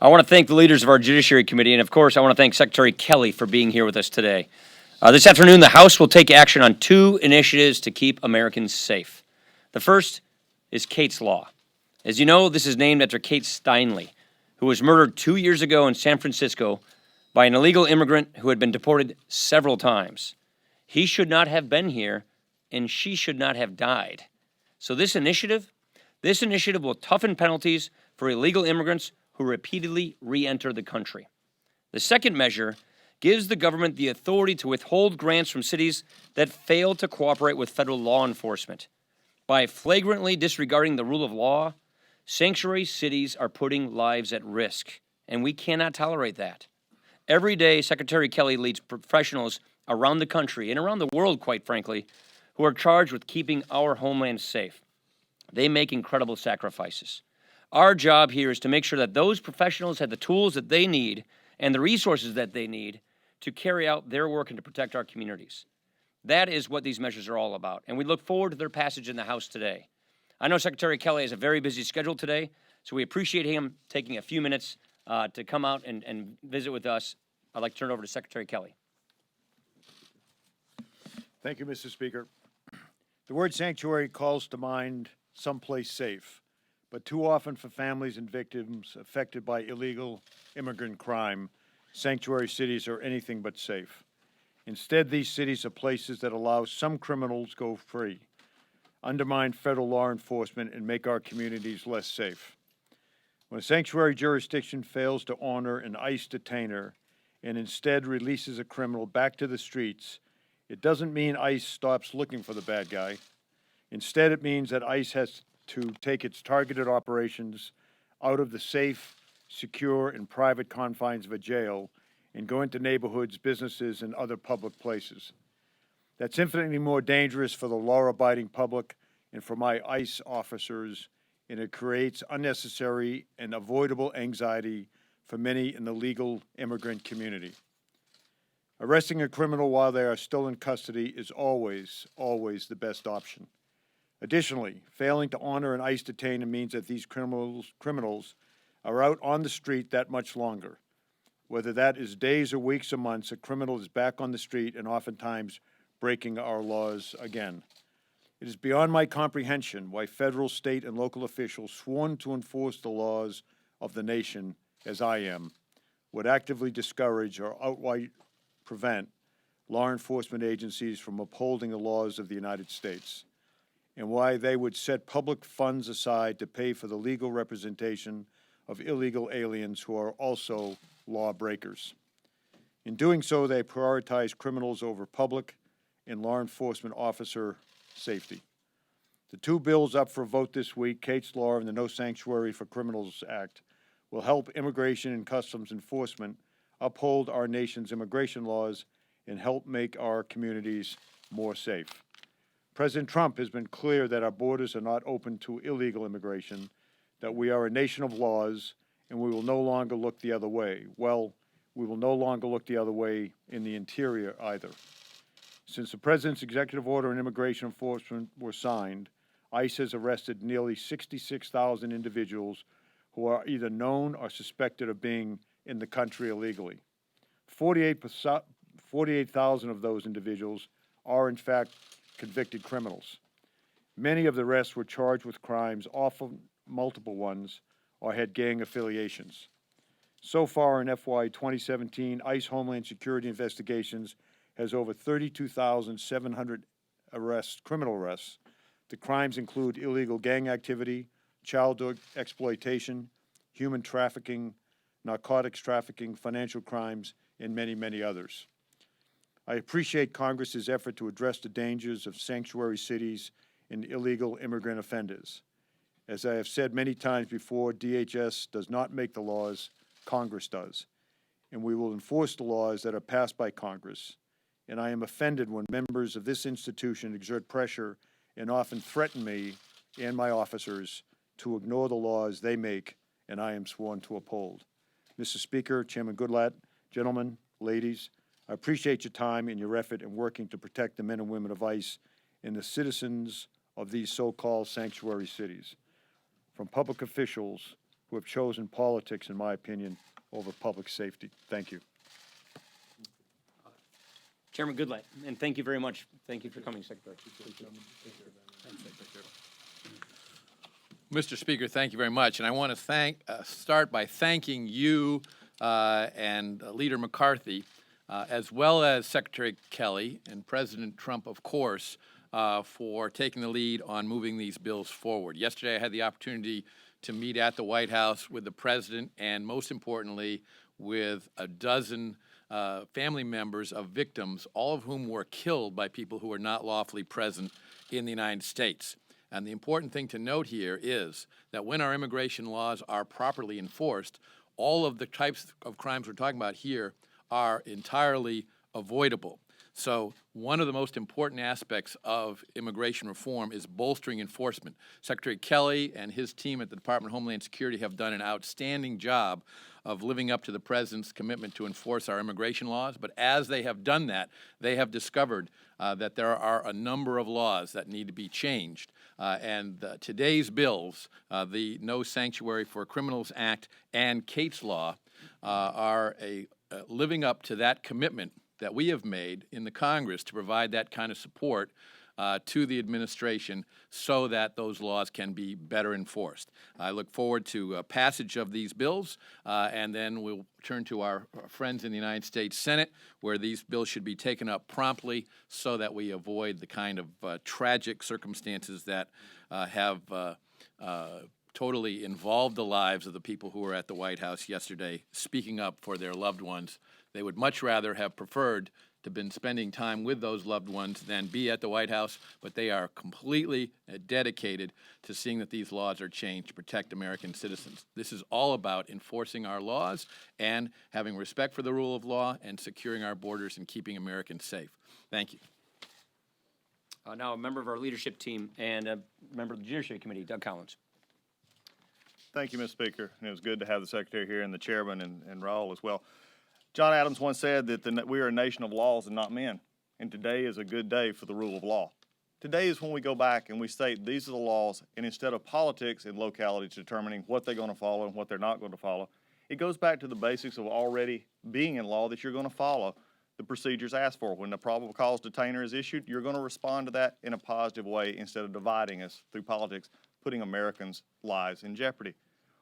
I want to thank the leaders of our Judiciary Committee, and of course, I want to thank Secretary Kelly for being here with us today. This afternoon, the House will take action on two initiatives to keep Americans safe. The first is Kate's Law. As you know, this is named after Kate Steinle, who was murdered 2 years ago in San Francisco by an illegal immigrant who had been deported several times. He should not have been here, and she should not have died. So this initiative will toughen penalties for illegal immigrants who repeatedly re-enter the country. The second measure gives the government the authority to withhold grants from cities that fail to cooperate with federal law enforcement. By flagrantly disregarding the rule of law, sanctuary cities are putting lives at risk, and we cannot tolerate that. Every day, Secretary Kelly leads professionals around the country and around the world, quite frankly, who are charged with keeping our homeland safe. They make incredible sacrifices. Our job here is to make sure that those professionals have the tools that they need and the resources that they need to carry out their work and to protect our communities. That is what these measures are all about, and we look forward to their passage in the House today. I know Secretary Kelly has a very busy schedule today, so we appreciate him taking a few minutes to come out and visit with us. I'd like to turn it over to Secretary Kelly. Thank you, Mr. Speaker. The word sanctuary calls to mind someplace safe, but too often for families and victims affected by illegal immigrant crime, sanctuary cities are anything but safe. Instead, these cities are places that allow some criminals go free, undermine federal law enforcement, and make our communities less safe. When a sanctuary jurisdiction fails to honor an ICE detainer and instead releases a criminal back to the streets, it doesn't mean ICE stops looking for the bad guy. Instead, it means that ICE has to take its targeted operations out of the safe, secure, and private confines of a jail and go into neighborhoods, businesses, and other public places. That's infinitely more dangerous for the law-abiding public and for my ICE officers, and it creates unnecessary and avoidable anxiety for many in the legal immigrant community. Arresting a criminal while they are still in custody is always the best option. Additionally, failing to honor an ICE detainer means that these criminals are out on the street that much longer. Whether that is days or weeks or months, a criminal is back on the street and oftentimes breaking our laws again. It is beyond my comprehension why federal, state, and local officials sworn to enforce the laws of the nation, as I am, would actively discourage or outright prevent law enforcement agencies from upholding the laws of the United States, and why they would set public funds aside to pay for the legal representation of illegal aliens who are also lawbreakers. In doing so, they prioritize criminals over public and law enforcement officer safety. The two bills up for a vote this week, Kate's Law and the No Sanctuary for Criminals Act, will help Immigration and Customs Enforcement uphold our nation's immigration laws and help make our communities more safe. President Trump has been clear that our borders are not open to illegal immigration, that we are a nation of laws, and we will no longer look the other way. Well, we will no longer look the other way in the interior either. Since the President's executive order on immigration enforcement were signed, ICE has arrested nearly 66,000 individuals who are either known or suspected of being in the country illegally. 48,000 of those individuals are, in fact, convicted criminals. Many of the rest were charged with crimes, often multiple ones, or had gang affiliations. So far in FY 2017, ICE Homeland Security Investigations has over 32,700 criminal arrests. The crimes include illegal gang activity, child exploitation, human trafficking, narcotics trafficking, financial crimes, and many, many others. I appreciate Congress's effort to address the dangers of sanctuary cities and illegal immigrant offenders. As I have said many times before, DHS does not make the laws, Congress does. And we will enforce the laws that are passed by Congress. And I am offended when members of this institution exert pressure and often threaten me and my officers to ignore the laws they make and I am sworn to uphold. Mr. Speaker, Chairman Goodlatte, gentlemen, ladies, I appreciate your time and your effort in working to protect the men and women of ICE and the citizens of these so-called sanctuary cities. From public officials who have chosen politics, in my opinion, over public safety. Thank you. Chairman Goodlatte, and thank you very much. Thank you for coming, Secretary. Mr. Speaker, thank you very much. And I want to start by thanking you and Leader McCarthy, as well as Secretary Kelly and President Trump, of course, for taking the lead on moving these bills forward. Yesterday, I had the opportunity to meet at the White House with the President and, most importantly, with a dozen family members of victims, all of whom were killed by people who were not lawfully present in the United States. And the important thing to note here is that when our immigration laws are properly enforced, all of the types of crimes we're talking about here are entirely avoidable. So one of the most important aspects of immigration reform is bolstering enforcement. Secretary Kelly and his team at the Department of Homeland Security have done an outstanding job of living up to the President's commitment to enforce our immigration laws. But as they have done that, they have discovered that there are a number of laws that need to be changed. Today's bills, the No Sanctuary for Criminals Act and Cates Law, are living up to that commitment that we have made in the Congress to provide that kind of support to the administration so that those laws can be better enforced. I look forward to passage of these bills, and then we'll turn to our friends in the United States Senate, where these bills should be taken up promptly so that we avoid the kind of tragic circumstances that have totally involved the lives of the people who were at the White House yesterday speaking up for their loved ones. They would much rather have preferred to have been spending time with those loved ones than be at the White House, but they are completely dedicated to seeing that these laws are changed to protect American citizens. This is all about enforcing our laws and having respect for the rule of law and securing our borders and keeping Americans safe. Thank you. Now a member of our leadership team and a member of the Judiciary Committee, Doug Collins. Thank you, Mr. Speaker. And it was good to have the Secretary here and the Chairman and Raul as well. John Adams once said that we are a nation of laws and not men, and today is a good day for the rule of law. Today is when we go back and we state these are the laws, and instead of politics and localities determining what they're going to follow and what they're not going to follow, it goes back to the basics of already being in law that you're going to follow the procedures asked for. When the probable cause detainer is issued, you're going to respond to that in a positive way instead of dividing us through politics, putting Americans' lives in jeopardy.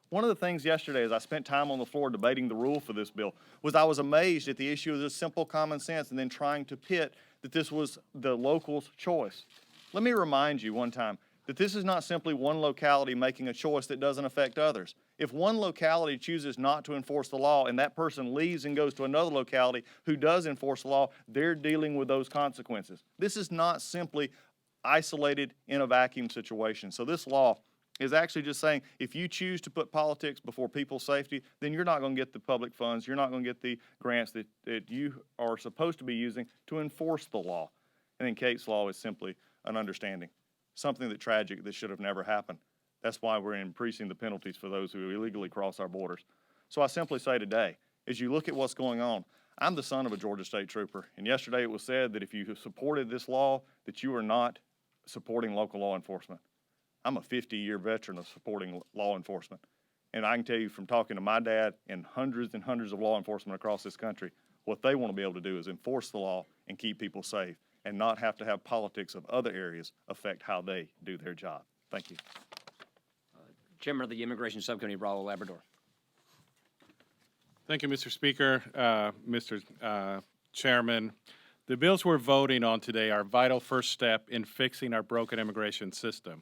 One of the things yesterday as I spent time on the floor debating the rule for this bill was I was amazed at the issue of just simple common sense and then trying to pit that this was the local's choice. Let me remind you one time that this is not simply one locality making a choice that doesn't affect others. If one locality chooses not to enforce the law and that person leaves and goes to another locality who does enforce the law, they're dealing with those consequences. This is not simply isolated in a vacuum situation. So this law is actually just saying if you choose to put politics before people's safety, then you're not going to get the public funds, you're not going to get the grants that you are supposed to be using to enforce the law. And then Cates Law is simply an understanding, something that tragic that should have never happened. That's why we're increasing the penalties for those who illegally cross our borders. So I simply say today, as you look at what's going on, I'm the son of a Georgia State Trooper, and yesterday it was said that if you supported this law, that you are not supporting local law enforcement. I'm a 50-year veteran of supporting law enforcement. And I can tell you from talking to my dad and hundreds of law enforcement across this country, what they want to be able to do is enforce the law and keep people safe and not have to have politics of other areas affect how they do their job. Thank you. Chairman of the Immigration Subcommittee, Raul Labrador. Thank you, Mr. Speaker, Mr. Chairman. The bills we're voting on today are a vital first step in fixing our broken immigration system.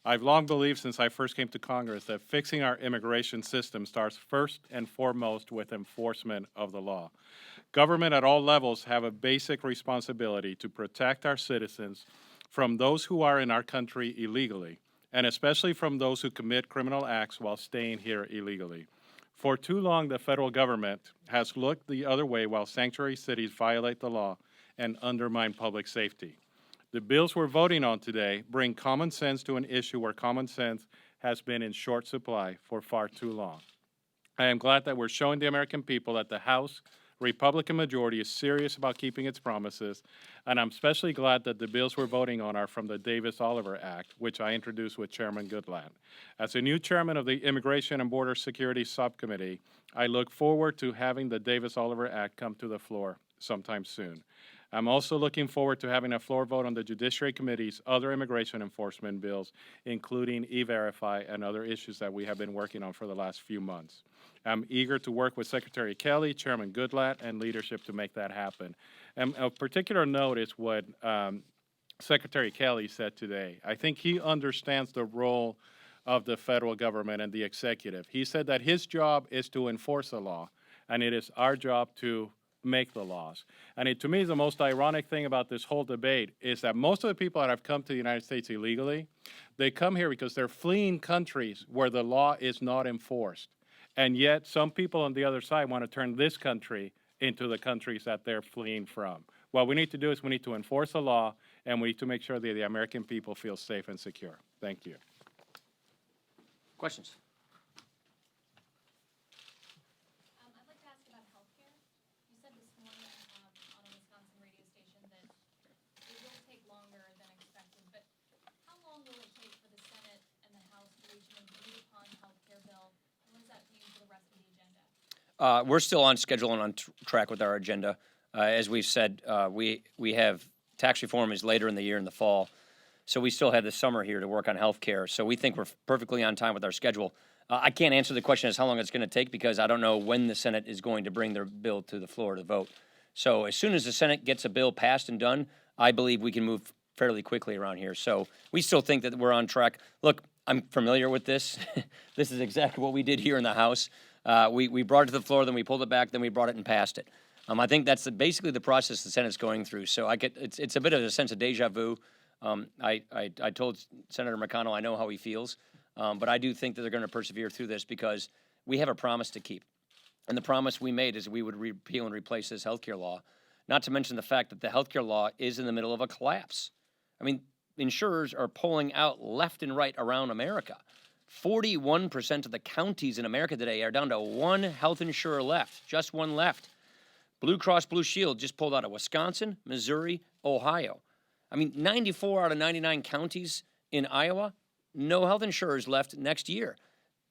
I've long believed since I first came to Congress that fixing our immigration system starts first and foremost with enforcement of the law. Government at all levels have a basic responsibility to protect our citizens from those who are in our country illegally, and especially from those who commit criminal acts while staying here illegally. For too long, the federal government has looked the other way while sanctuary cities violate the law and undermine public safety. The bills we're voting on today bring common sense to an issue where common sense has been in short supply for far too long. I am glad that we're showing the American people that the House Republican majority is serious about keeping its promises, and I'm especially glad that the bills we're voting on are from the Davis-Oliver Act, which I introduced with Chairman Goodlatte. As a new chairman of the Immigration and Border Security Subcommittee, I look forward to having the Davis-Oliver Act come to the floor sometime soon. I'm also looking forward to having a floor vote on the Judiciary Committee's other immigration enforcement bills, including E-Verify and other issues that we have been working on for the last few months. I'm eager to work with Secretary Kelly, Chairman Goodlatte, and leadership to make that happen. And of particular note is what Secretary Kelly said today. I think he understands the role of the federal government and the executive. He said that his job is to enforce the law, and it is our job to make the laws. And it, to me, the most ironic thing about this whole debate is that most of the people that have come to the United States illegally, they come here because they're fleeing countries where the law is not enforced. And yet some people on the other side want to turn this country into the countries that they're fleeing from. What we need to do is we need to enforce the law, and we need to make sure that the American people feel safe and secure. Thank you. Questions? I'd like to ask about healthcare. You said this morning on a Wisconsin radio station that it will take longer than expected, but how long will it take for the Senate and the House to reach an agreed-upon healthcare bill? And what does that mean for the rest of the agenda? We're still on schedule and on track with our agenda. As we've said, we have tax reform is later in the year in the fall, so we still have the summer here to work on health care. So we think we're perfectly on time with our schedule. I can't answer the question as how long it's going to take because I don't know when the Senate is going to bring their bill to the floor to vote. So as soon as the Senate gets a bill passed and done, I believe we can move fairly quickly around here. So we still think that we're on track. Look, I'm familiar with this. This is exactly what we did here in the House. We brought it to the floor, then we pulled it back, then we brought it and passed it. I think that's basically the process the Senate's going through. So it's a bit of a sense of deja vu. I told Senator McConnell I know how he feels, but I do think that they're going to persevere through this because we have a promise to keep. And the promise we made is we would repeal and replace this healthcare law, not to mention the fact that the healthcare law is in the middle of a collapse. I mean, insurers are pulling out left and right around America. 41% of the counties in America today are down to one health insurer left, just one left. Blue Cross Blue Shield just pulled out of Wisconsin, Missouri, Ohio. I mean, 94 out of 99 counties in Iowa, no health insurers left next year.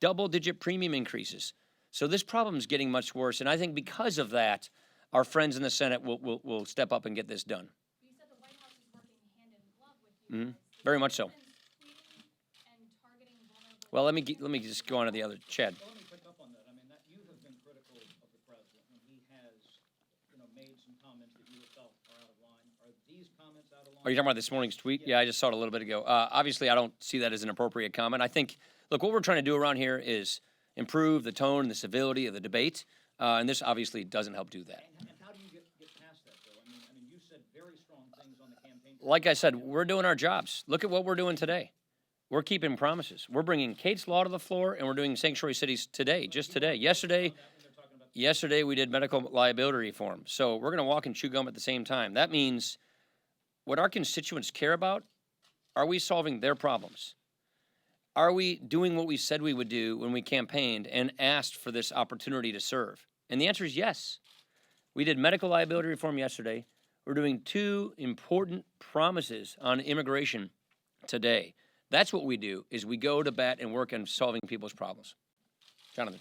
Double-digit premium increases. So this problem is getting much worse, and I think because of that, our friends in the Senate will step up and get this done. You said the White House is working hand in glove with you guys. Very much so. Has tweeting and targeting vulnerable Well, let me just go on to the other. Chad. Well, let me pick up on that. I mean, that you have been critical of the president, and he has, made some comments that you have felt are out of line. Are these comments out of line? Are you talking about this morning's tweet? Yeah, I just saw it a little bit ago. Obviously, I don't see that as an appropriate comment. I think, look, what we're trying to do around here is improve the tone and the civility of the debate, and this obviously doesn't help do that. And how do you get past that, though? I mean, you said very strong things on the campaign. Like I said, we're doing our jobs. Look at what we're doing today. We're keeping promises. We're bringing Kate's Law to the floor, and we're doing sanctuary cities today, just today. Yesterday we did medical liability reform. So we're going to walk and chew gum at the same time. That means what our constituents care about, are we solving their problems? Are we doing what we said we would do when we campaigned and asked for this opportunity to serve? And the answer is yes. We did medical liability reform yesterday. We're doing two important promises on immigration today. That's what we do, is we go to bat and work on solving people's problems. Jonathan.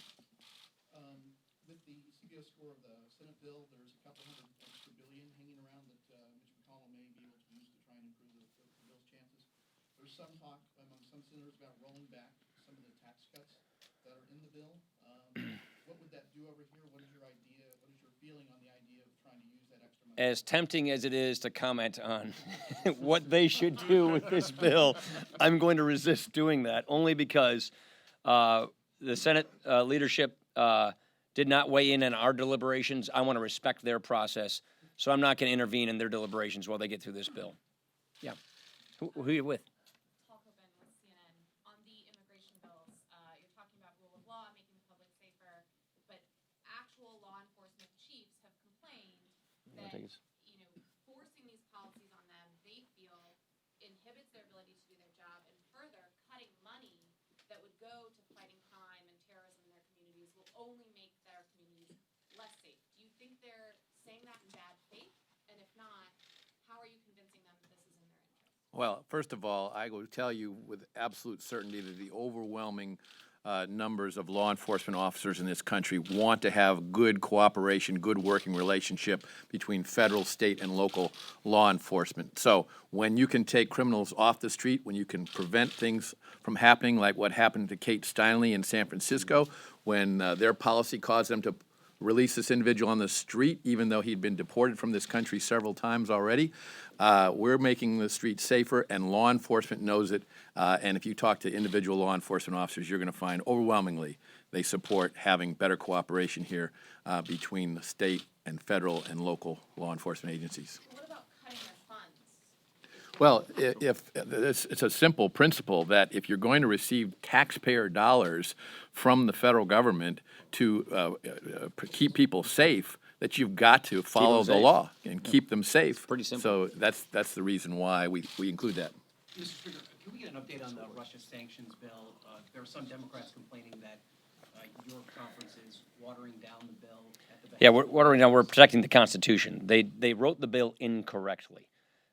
With the CBO score of the Senate bill, there's a couple hundred extra billion hanging around that Mitch McConnell may be able to use to try and improve the bill's chances. There's some talk among some senators about rolling back some of the tax cuts that are in the bill. What would that do over here? What is your idea? What is your feeling on the idea of trying to use that extra money? As tempting as it is to comment on what they should do with this bill, I'm going to resist doing that, only because the Senate leadership did not weigh in on our deliberations. I want to respect their process, so I'm not going to intervene in their deliberations while they get through this bill. Yeah. Who are you with? talk open with CNN on the immigration bills. You're talking about rule of law, making the public safer, but actual law enforcement chiefs have complained that, forcing these policies on them, they feel inhibits their ability to do their job, and further, cutting money that would go to fighting crime and terrorism in their communities will only make their communities less safe. Do you think there Well, first of all, I will tell you with absolute certainty that the overwhelming numbers of law enforcement officers in this country want to have good cooperation, good working relationship between federal, state, and local law enforcement. So when you can take criminals off the street, when you can prevent things from happening like what happened to Kate Steinle in San Francisco, when their policy caused them to release this individual on the street, even though he'd been deported from this country several times already. We're making the streets safer, and law enforcement knows it. And if you talk to individual law enforcement officers, you're going to find overwhelmingly they support having better cooperation here between the state and federal and local law enforcement agencies. What about cutting their funds? Well, it's a simple principle that if you're going to receive taxpayer dollars from the federal government to keep people safe, that you've got to follow the safe. law and keep them safe. pretty simple. So that's the reason why we include that. Mr. Speaker, can we get an update on the Russia sanctions bill? There are some Democrats complaining that your conference is watering down the bill at the behest. Yeah, we're protecting the Constitution. They wrote the bill incorrectly.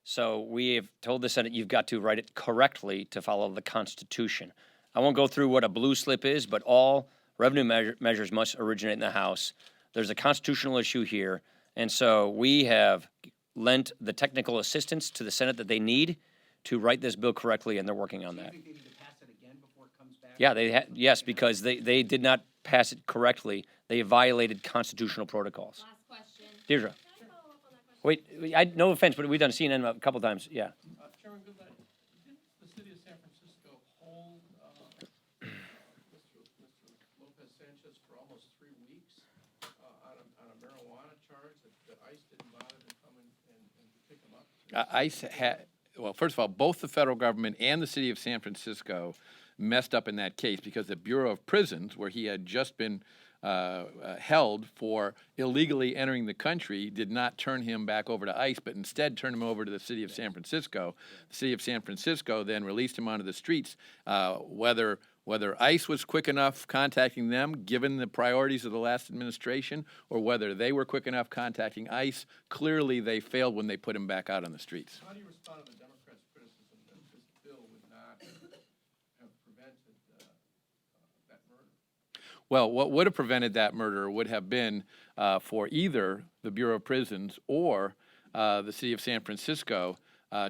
So we have told the Senate, you've got to write it correctly to follow the Constitution. I won't go through what a blue slip is, but all revenue measures must originate in the House. There's a constitutional issue here, and so we have lent the technical assistance to the Senate that they need to write this bill correctly, and they're working on Do you that. think they need to pass it again before it comes back? Yeah, yes, because they did not pass it correctly. They violated constitutional protocols. Last question. Deirdre. Can I follow up on that question? No offense, but we've done CNN a couple times. Yeah. Chairman Goodlatte, didn't the city of San Francisco hold Mr. Lopez Sanchez for almost 3 weeks on a marijuana charge that ICE didn't bother to come and pick him up? ICE had, well, first of all, both the federal government and the city of San Francisco messed up in that case because the Bureau of Prisons, where he had just been held for illegally entering the country, did not turn him back over to ICE, but instead turned him over to the city of San Francisco. The city of San Francisco then released him onto the streets. Whether ICE was quick enough contacting them, given the priorities of the last administration, or whether they were quick enough contacting ICE, clearly they failed when they put him back out on the streets. How do you respond to the Democrats' criticism that this bill would not have prevented that murder? Well, what would have prevented that murder would have been for either the Bureau of Prisons or the city of San Francisco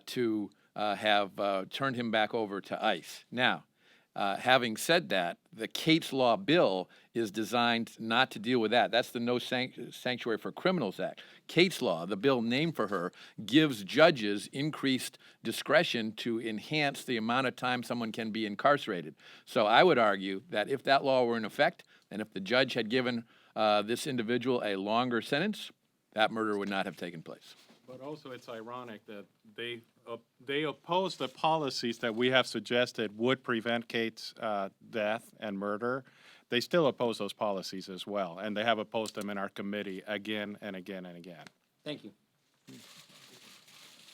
to have turned him back over to ICE. Now, having said that, the Cates Law bill is designed not to deal with that. That's the No Sanctuary for Criminals Act. Cates Law, the bill named for her, gives judges increased discretion to enhance the amount of time someone can be incarcerated. So I would argue that if that law were in effect, and if the judge had given this individual a longer sentence, that murder would not have taken place. But also, it's ironic that they oppose the policies that we have suggested would prevent Kate's death and murder. They still oppose those policies as well, and they have opposed them in our committee again and again and again. Thank you.